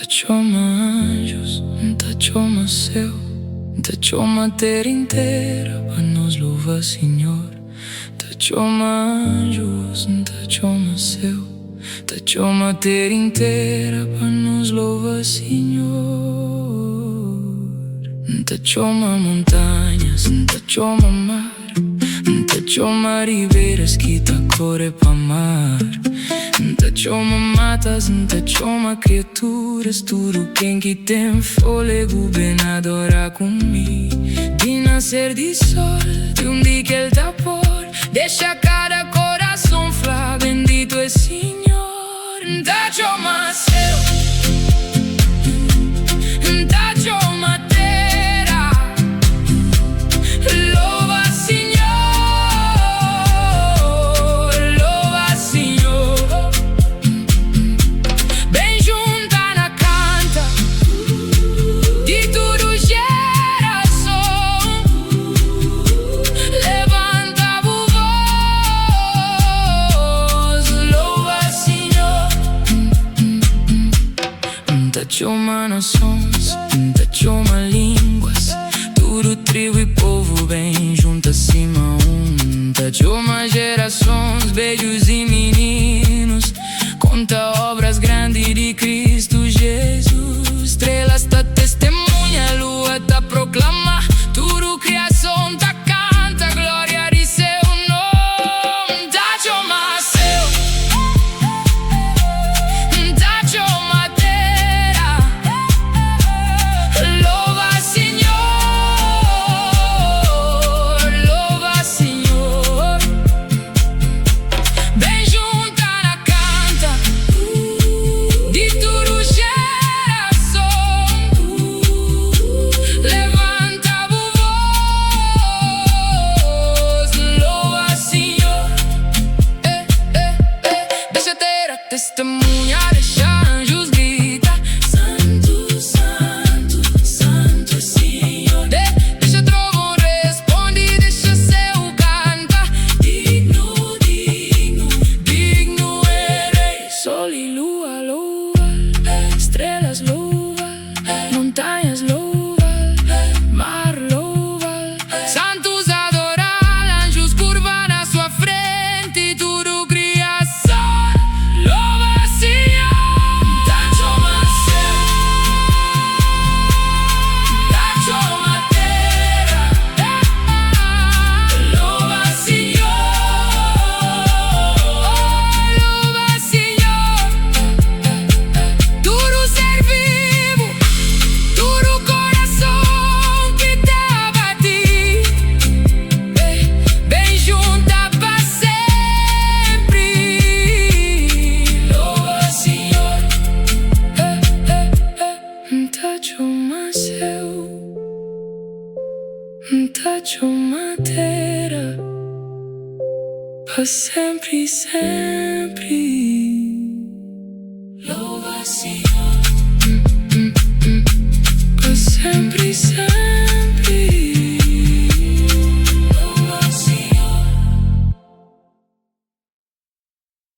chama anjos, chama céu, chama a terra inteira para nos louvar, Senhor. Chama anjos, chama céu, chama a terra inteira para nos louvar, Senhor. Chama montanhas, chama mar, chama ribeiras que corre para mar. Chama matas, chama criaturas, tudo quem que tem fôlego bem adorar comigo. De nascer de sol, de dia que ele tá por, deixa cada coração falar, bendito é Senhor. Chama céu, chama terra, louva Senhor, louva Senhor. Bem junta na canta de tudo geração, levanta a voz, louva Senhor. Chama nações, chama línguas, tudo tribo e povo bem junto acima chama gerações, beijos e meninos, conta obras grandes de Cristo Jesus. Estrelas tá testemunha, lua tá proclama, tudo criação tá canta, glória de seu nome. Chama céu, chama terra, louva Senhor, louva Senhor. Bem junta na canta de tudo geração, levanta a voz, louva Senhor. Deixa a terra testemunhar, deixa anjos gritar, Santo, Santo, Santo Senhor. Deixa trovão responde, deixa céu canta, digno, digno, digno é Rei. Sol e lua louva, estrelas louva, montanhas louva, mar louva, santos adorar, anjos curva na sua frente, tudo criação louva Senhor. Chama céu, chama terra, louva Senhor, louva Senhor. Tudo ser vivo, tudo coração que te abati, bem junta pra sempre, louva Senhor. Chama céu, chama terra, pra sempre, sempre.